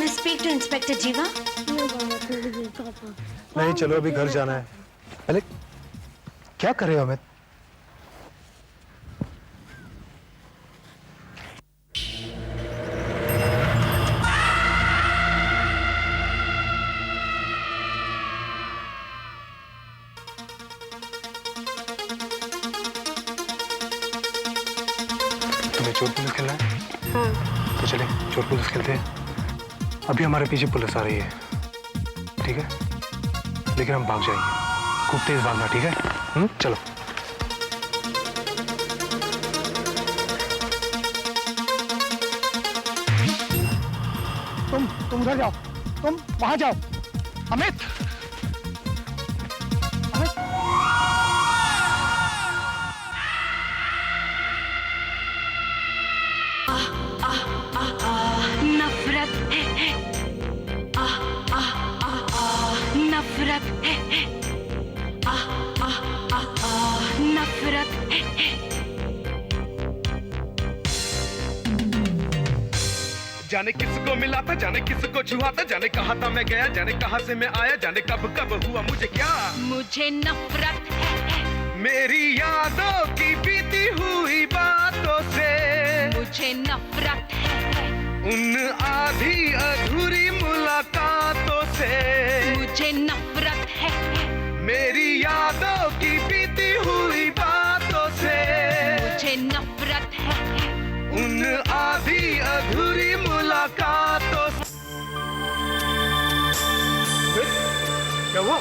speak to Inspector Jiva? नहीं, चलो अभी घर जाना है। पहले क्या कर रहे हो अमित? तुम्हें चोर पुलिस खेलना है? हाँ। तो चले चोर पुलिस खेलते हैं। अभी हमारे पीछे पुलिस आ रही है, ठीक है? लेकिन हम भाग जाएंगे, खूब तेज भागना, ठीक है? चलो। तुम उधर जाओ, तुम वहां जाओ। अमित, अमित। नफरत है, नफरत है, नफरत है। जाने किसको मिला था, जाने किसको छुआ था, जाने कहा था मैं गया, जाने कहां से मैं आया, जाने कब कब हुआ मुझे क्या। मुझे नफरत है मेरी यादों की बीती हुई बातों से। मुझे नफरत है उन आधी अधूरी मुलाकातों से। मुझे नफरत है मेरी यादों की बीती हुई बातों से। मुझे नफरत है उन आधी अधूरी मुलाकातों से। क्या हुआ?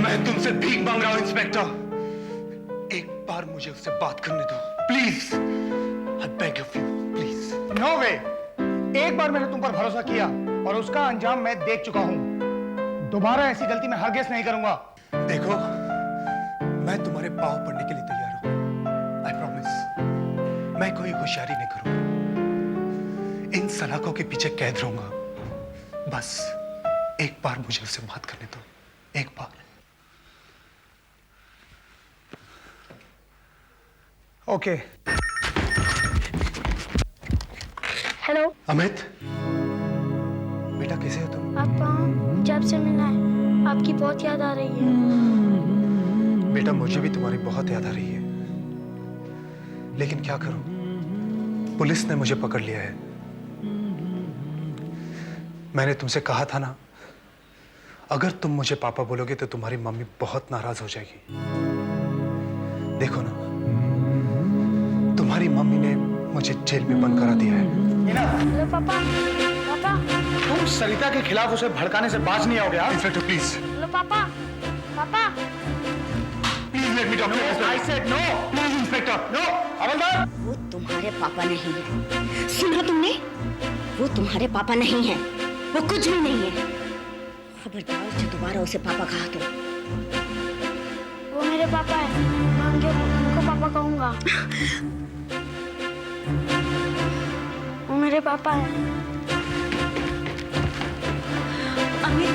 मैं तुमसे भीख मांग रहा हूं इंस्पेक्टर, एक बार मुझे उससे बात करने दो please. I beg of you please. No way. एक बार मैंने तुम पर भरोसा किया और उसका अंजाम मैं देख चुका हूं। दोबारा ऐसी गलती मैं हरगिज़ नहीं करूंगा। देखो, मैं तुम्हारे पांव पड़ने के लिए तैयार हूं। I promise. मैं कोई होशियारी नहीं करूंगा, इन सलाखों के पीछे कैद रहूंगा। बस एक बार मुझे उससे बात करने दो, एक बार। ओके। हेलो अमित, बेटा कैसे हो तुम? पापा, जब से मिला है आपकी बहुत याद आ रही है। बेटा मुझे भी तुम्हारी बहुत याद आ रही है, लेकिन क्या करूं, पुलिस ने मुझे पकड़ लिया है। मैंने तुमसे कहा था ना, अगर तुम मुझे पापा बोलोगे तो तुम्हारी मम्मी बहुत नाराज हो जाएगी। देखो ना, तुम्हारी मम्मी ने मुझे जेल में बंद करा दिया है। हेलो पापा, पापा। तुम सरिता के खिलाफ उसे भड़काने से बाज नहीं आओगे। इंस्पेक्टर प्लीज, हेलो पापा, पापा। Please let me talk. I said no. Please inspector, no. हवलदार, वो तुम्हारे पापा नहीं है, सुना तुमने? वो तुम्हारे पापा नहीं है, वो कुछ भी नहीं है। खबरदार जो दोबारा उसे पापा कहा तो। वो मेरे पापा है, मैं उनको पापा कहूंगा। वो मेरे पापा है। अमित,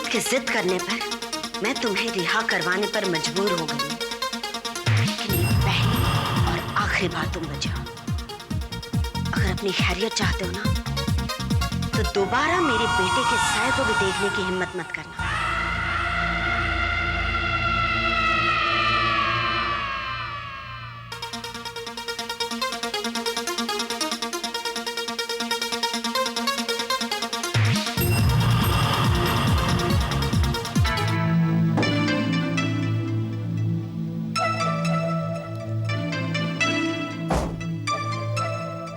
खुद की जिद करने पर मैं तुम्हें रिहा करवाने पर मजबूर हो गई हूं। लेकिन ये पहली और आखिरी बार तुम बचाओ। अगर अपनी खैरियत चाहते हो ना, तो दोबारा मेरे बेटे के साय को भी देखने की हिम्मत मत करना।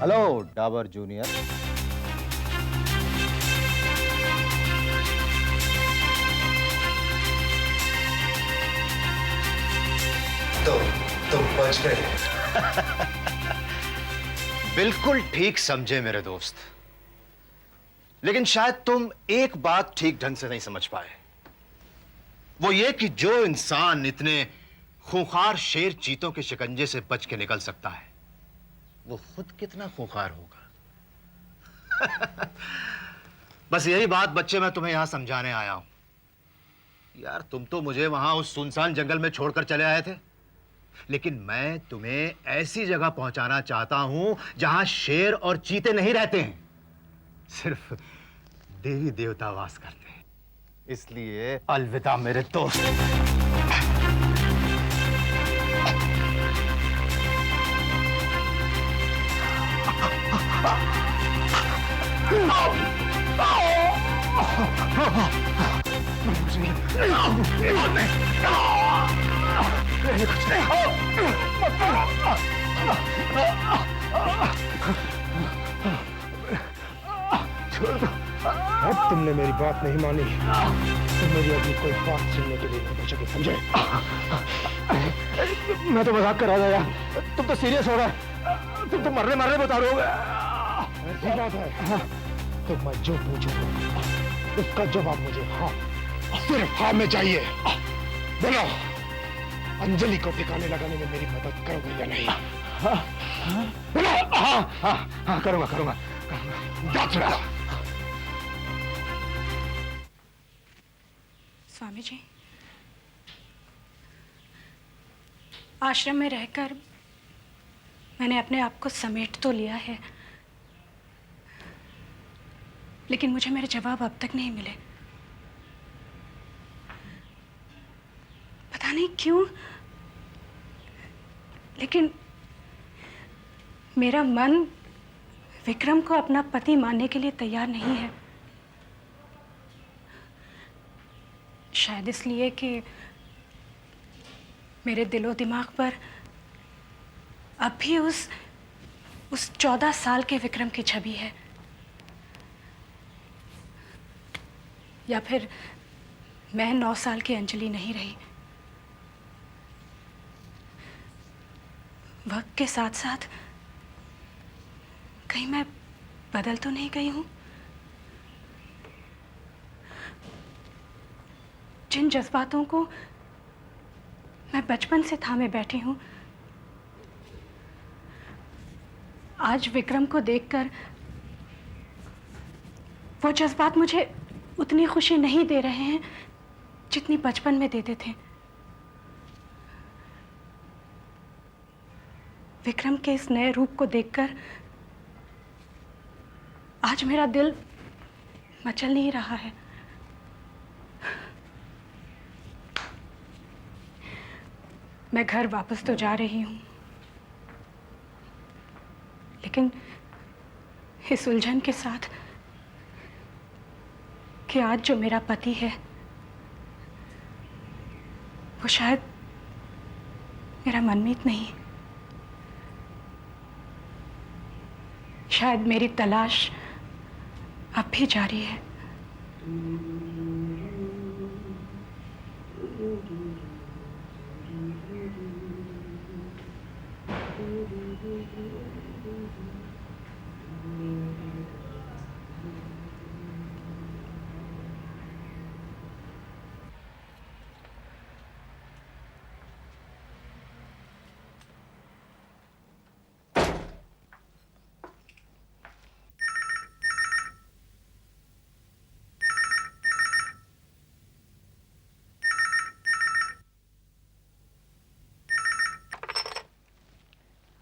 Hello Dabur junior. तो तुम बच गए। बिल्कुल ठीक समझे मेरे दोस्त, लेकिन शायद तुम एक बात ठीक ढंग से नहीं समझ पाए। वो ये कि जो इंसान इतने खूंखार शेर चीतों के शिकंजे से बच के निकल सकता है, वो खुद कितना खूंखार होगा। बस यही बात बच्चे मैं तुम्हें यहां समझाने आया हूं। यार तुम तो मुझे वहां उस सुनसान जंगल में छोड़कर चले आए थे, लेकिन मैं तुम्हें ऐसी जगह पहुंचाना चाहता हूं जहां शेर और चीते नहीं रहते हैं, सिर्फ देवी देवता वास करते हैं। इसलिए अलविदा मेरे दोस्त। अब तुमने मेरी बात नहीं मानी तो मेरी अभी कोई बात सुनने के लिए नहीं बचोगे, समझे? मैं तो मजाक कर रहा था यार, तुम तो सीरियस हो रहे। तुम तो मरने मरने बता रहे हो। ऐसी बात है तो मैं जो पूछूंगा उसका जवाब मुझे हाँ, सिर्फ हाँ में चाहिए। बोलो, अंजलि को ठिकाने लगाने में मेरी मदद करोगे या नहीं? बोलो। हाँ हाँ हाँ, करूंगा करूंगा करूंगा। स्वामी जी, आश्रम में रहकर मैंने अपने आप को समेट तो लिया है, लेकिन मुझे मेरे जवाब अब तक नहीं मिले। पता नहीं क्यों, लेकिन मेरा मन विक्रम को अपना पति मानने के लिए तैयार नहीं है। शायद इसलिए कि मेरे दिलो दिमाग पर अब भी उस 14 साल के विक्रम की छवि है, या फिर मैं 9 साल की अंजलि नहीं रही। वक्त के साथ साथ कहीं मैं बदल तो नहीं गई हूं? जिन जज्बातों को मैं बचपन से थामे बैठी हूं, आज विक्रम को देखकर वो जज्बात मुझे उतनी खुशी नहीं दे रहे हैं जितनी बचपन में देते थे। विक्रम के इस नए रूप को देखकर आज मेरा दिल मचल नहीं रहा है। मैं घर वापस तो जा रही हूं, लेकिन इस उलझन के साथ कि आज जो मेरा पति है वो शायद मेरा मनमीत नहीं, शायद मेरी तलाश अब भी जारी है।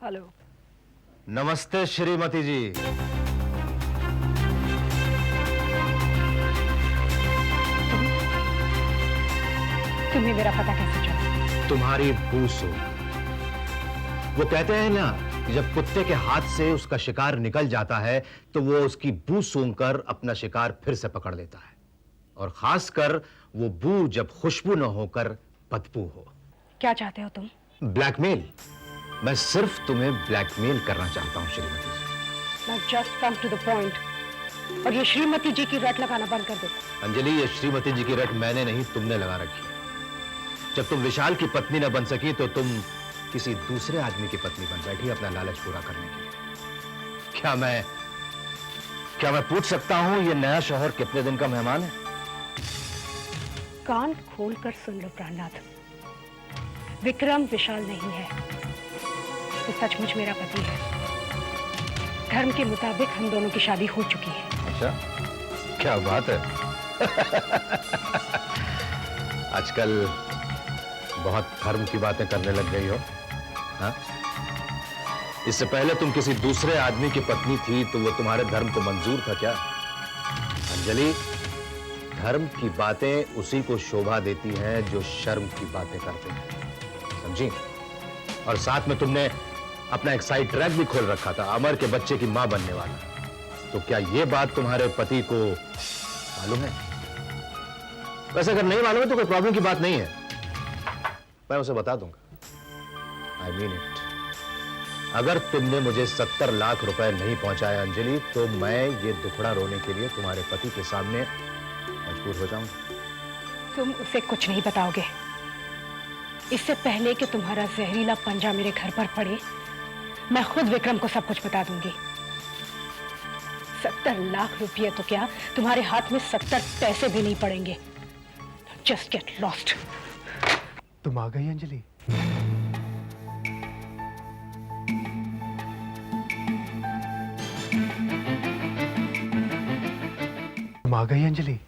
हेलो। नमस्ते श्रीमती जी। तुम्हें मेरा पता कैसे चला? तुम्हारी बू सूंघ। वो कहते हैं ना, जब कुत्ते के हाथ से उसका शिकार निकल जाता है तो वो उसकी बू सूंघकर अपना शिकार फिर से पकड़ लेता है, और खासकर वो बू जब खुशबू न होकर बदबू हो। क्या चाहते हो तुम? ब्लैकमेल। मैं सिर्फ तुम्हें ब्लैकमेल करना चाहता हूं श्रीमती जी। Now just come to the point. और ये श्रीमती जी की रट लगाना बंद कर दो। अंजलि, ये श्रीमती जी की रट मैंने नहीं, तुमने लगा रखी है। जब तुम विशाल की पत्नी न बन सकी तो तुम किसी दूसरे आदमी की पत्नी बन बैठी अपना लालच पूरा करने के लिए। क्या मैं पूछ सकता हूं ये नया शौहर कितने दिन का मेहमान है? कान खोलकर सुन लो प्राणनाथ, विक्रम विशाल नहीं है, वो सचमुच मेरा पति है। धर्म के मुताबिक हम दोनों की शादी हो चुकी है। अच्छा, क्या बात है। आजकल बहुत धर्म की बातें करने लग गई हो, हाँ? इससे पहले तुम किसी दूसरे आदमी की पत्नी थी तो वो तुम्हारे धर्म को मंजूर था क्या? अंजलि, धर्म की बातें उसी को शोभा देती हैं जो शर्म की बातें करते हैं, समझी? और साथ में तुमने अपना एक साइड ट्रैक भी खोल रखा था, अमर के बच्चे की मां बनने वाला। तो क्या ये बात तुम्हारे पति को मालूम है? वैसे अगर नहीं मालूम है तो कोई प्रॉब्लम की बात नहीं है, मैं उसे बता दूंगा। I mean it. अगर तुमने मुझे 70 लाख रुपए नहीं पहुंचाए अंजलि, तो मैं ये दुखड़ा रोने के लिए तुम्हारे पति के सामने मजबूर हो जाऊंगा। तुम उसे कुछ नहीं बताओगे। इससे पहले कि तुम्हारा जहरीला पंजा मेरे घर पर पड़े, मैं खुद विक्रम को सब कुछ बता दूंगी। 70 लाख रुपये तो क्या, तुम्हारे हाथ में 70 पैसे भी नहीं पड़ेंगे। Just get lost. तुम आ गई अंजलि? तुम आ गई अंजलि?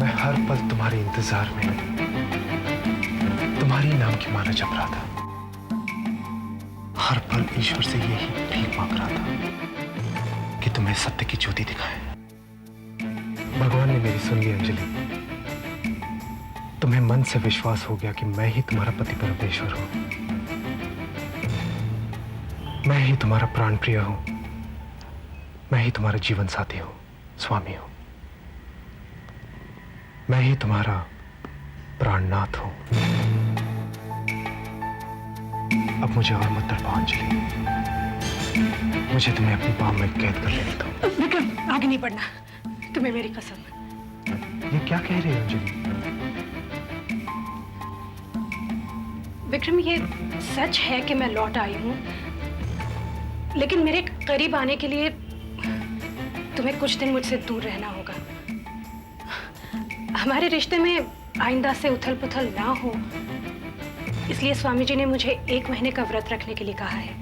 मैं हर पल तुम्हारे इंतजार में तुम्हारी नाम की माला जप रहा था। हर पल ईश्वर से यही भीख मांग रहा था कि तुम्हें सत्य की ज्योति दिखाए। भगवान ने मेरी सुन ली अंजलि। तुम्हें मन से विश्वास हो गया कि मैं ही तुम्हारा पति परमेश्वर हूं, मैं ही तुम्हारा प्राण प्रिय हूं, मैं ही तुम्हारा जीवन साथी हूं, स्वामी हूं, मैं ही तुम्हारा प्राणनाथ हूं। अब मुझे और मत तड़पाओ अंजलि, मुझे तुम्हें अपनी बाहों में कैद कर लेने दो। विक्रम, आगे नहीं बढ़ना, तुम्हें मेरी कसम। ये क्या कह रही हो अंजलि? विक्रम, ये सच है कि मैं लौट आई हूं, लेकिन मेरे करीब आने के लिए तुम्हें कुछ दिन मुझसे दूर रहना होगा। हमारे रिश्ते में आइंदा से उथल पुथल ना हो, इसलिए स्वामी जी ने मुझे 1 महीने का व्रत रखने के लिए कहा है,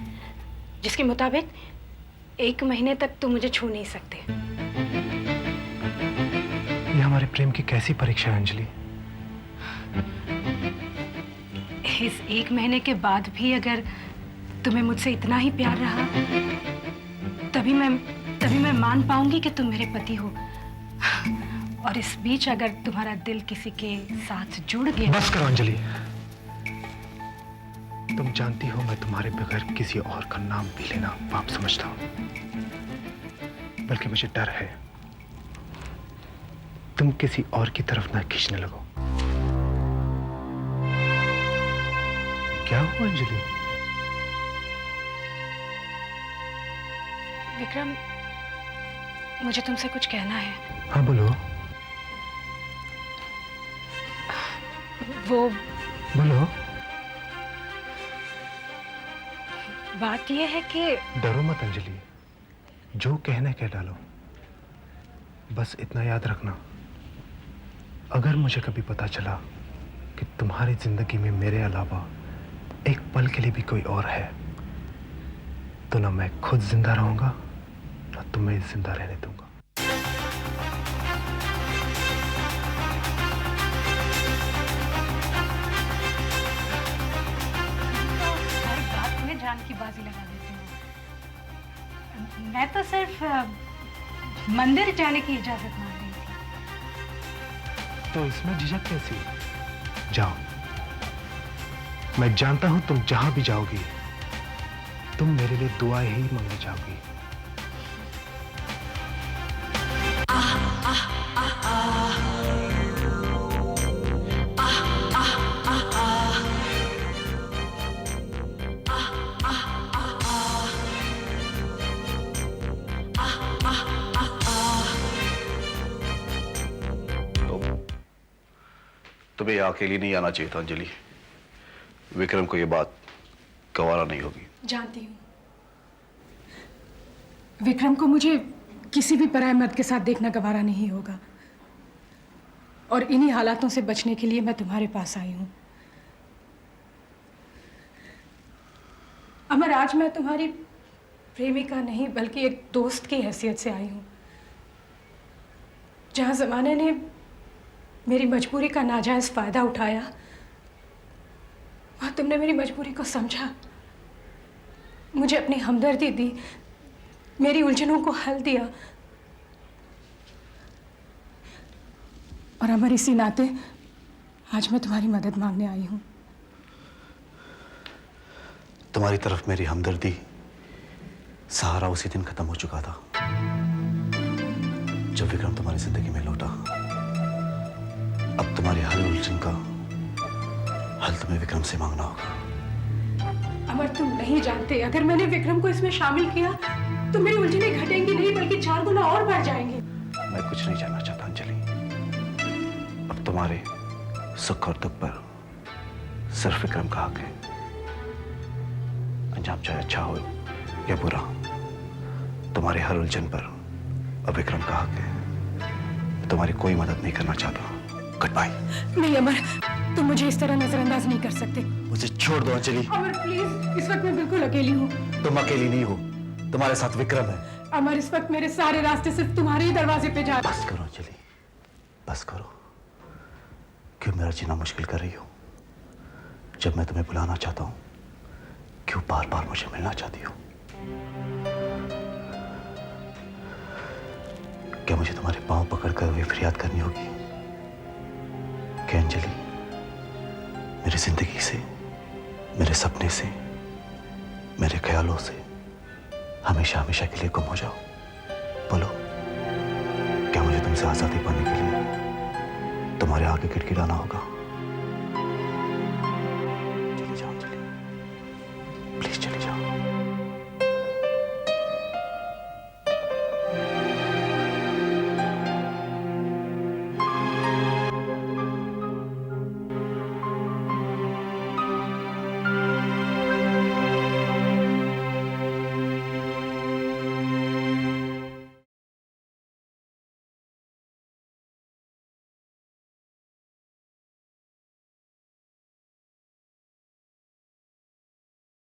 जिसके मुताबिक 1 महीने तक तुम मुझे छू नहीं सकते। ये हमारे प्रेम की कैसी परीक्षा है अंजलि? इस 1 महीने के बाद भी अगर तुम्हें मुझसे इतना ही प्यार रहा, तभी मैं मान पाऊंगी कि तुम मेरे पति हो। और इस बीच अगर तुम्हारा दिल किसी के साथ जुड़ गया। बस करो अंजलि, तुम जानती हो मैं तुम्हारे बगैर किसी और का नाम भी लेना पाप समझता हूं, बल्कि मुझे डर है तुम किसी और की तरफ ना खींचने लगो। क्या हुआ अंजलि? विक्रम, मुझे तुमसे कुछ कहना है। हाँ बोलो। वो बोलो। बात यह है कि डरो मत अंजलि, जो कहना कह डालो। बस इतना याद रखना, अगर मुझे कभी पता चला कि तुम्हारी जिंदगी में मेरे अलावा एक पल के लिए भी कोई और है, तो ना मैं खुद जिंदा रहूंगा ना तुम्हें जिंदा रहने दूंगा। जान की बाजी लगा देते हो। मैं तो सिर्फ मंदिर जाने की इजाजत मांग रही थी। तो इसमें झिझक कैसी? जाओ, मैं जानता हूं तुम जहां भी जाओगी तुम मेरे लिए दुआएं ही मांगने जाओगी। तुम्हें यहाँ अकेली नहीं आना चाहिए था अंजलि। विक्रम को ये बात गवारा नहीं होगी। जानती हूँ विक्रम को मुझे किसी भी पराये मर्द के साथ देखना गवारा नहीं होगा, और इन्हीं हालातों से बचने के लिए मैं तुम्हारे पास आई हूँ। अमर, आज मैं तुम्हारी प्रेमिका नहीं बल्कि एक दोस्त की हैसियत से आई हूँ। जहाँ जमाने ने मेरी मजबूरी का नाजायज फायदा उठाया, वहाँ तुमने मेरी मजबूरी को समझा, मुझे अपनी हमदर्दी दी, मेरी उलझनों को हल दिया। और अमर, इसी नाते आज मैं तुम्हारी मदद मांगने आई हूँ। तुम्हारी तरफ मेरी हमदर्दी, सहारा उसी दिन खत्म हो चुका था जब विक्रम तुम्हारी जिंदगी में लौटा। अब तुम्हारी हर उलझन का हल तुम्हें विक्रम से मांगना होगा। अमर, तुम नहीं जानते, अगर मैंने विक्रम को इसमें शामिल किया तो मेरी उलझनें घटेंगी नहीं बल्कि 4 गुना और बढ़ जाएंगी। मैं कुछ नहीं जानना चाहता अंजलि। अब तुम्हारे सुख और दुख पर सिर्फ विक्रम का हक है। अंजाम चाहे अच्छा हो या बुरा, तुम्हारे हर उलझन पर अब विक्रम का हक है। तुम्हारी कोई मदद नहीं करना चाहता। Good bye. नहीं अमर, तुम मुझे इस तरह नजरअंदाज नहीं कर सकते। मुझे छोड़ दो अंजलि। अमर प्लीज, इस वक्त मैं बिल्कुल अकेली हूँ। तुम अकेली नहीं हो, तुम्हारे साथ विक्रम है। अमर, इस वक्त मेरे सारे रास्ते सिर्फ तुम्हारे ही दरवाजे पे जा। बस करो अंजलि, बस करो। क्यों मेरा जीना मुश्किल कर रही हो? जब मैं तुम्हें बुलाना चाहता हूँ, क्यों बार बार मुझे मिलना चाहती हो? क्या मुझे तुम्हारे पांव पकड़कर वे फरियाद करनी होगी कि अंजलि, मेरी जिंदगी से, मेरे सपने से, मेरे ख्यालों से हमेशा हमेशा के लिए गुम हो जाओ? बोलो, क्या मुझे तुमसे आजादी पाने के लिए तुम्हारे आगे गिड़गिड़ाना होगा?